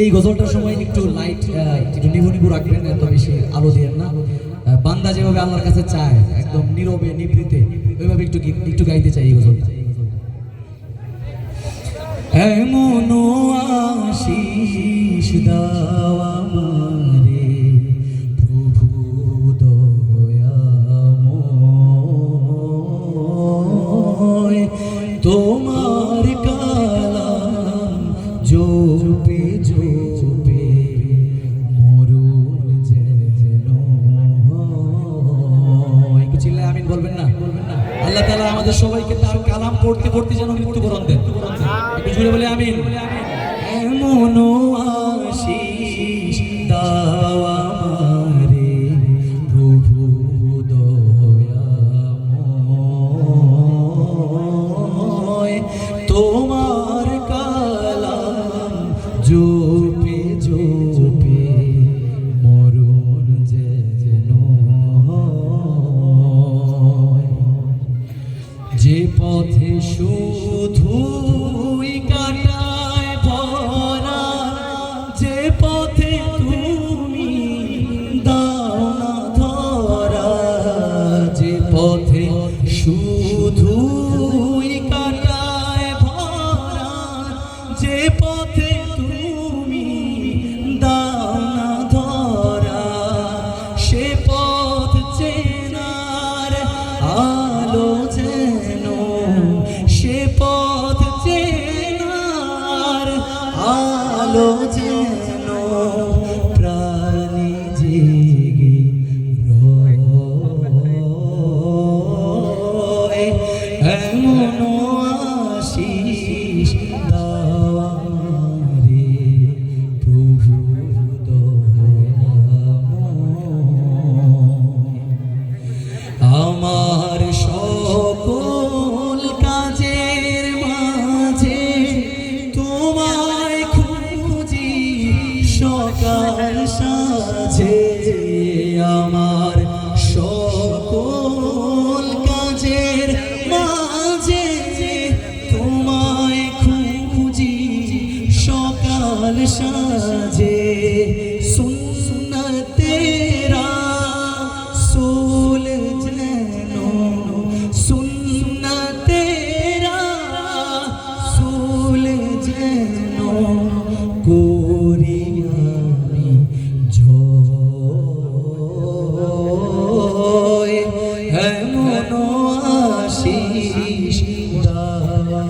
এই গজলটার সময় একটু লাইট একটু নিভু নিভু রাখবেন, এত বেশি আলো দিয়েন না। বান্দা যেভাবে আল্লাহর কাছে চায় একদম নীরবে নিভৃতে, ওইভাবে একটু গাইতে চাই এই গজলটা। এমন আশিস দাও আমারে প্রভু দয়াময়, তোমার কালাম জপে জপে মরুন যেন হয়। একটু চিল্লায় আমিন বলবেন না? আল্লাহ তাআলা আমাদের সবাইকে তার কালাম পড়তে পড়তে যেন মৃত্যুবরণ দেন। একটু জুড়ে বলে আমিন। এমন আশিস দাও আমারে প্রভু দয়াময়, তোমার কালাম জপে জপে মরুন যেন হয়। যে পথে শুধুই কাটায় ভরা, যে পথে তুমি দাও না ধরা, যে পথে শুধুই কাটায় ভরা, যে পথে তুমি দাও না ধরা, সে পথ চেনার আলো যেন, সে পথ চেনার আলো যেন প্রাণী জেগে রয়। এমন আশিস দাও আমারে প্রভু দয়াময়, আমার সকল কাজের মাঝে তোমায় খুঁজি সকাল সাঁঝে, আমার সকল কাজের মাঝে তোমায় খুঁজি সকাল সাঁঝে। সুন্নতেরা সোল যেন, সুন্নতেরা সোল যেন করি আমি জয়। এমন আশিস দাও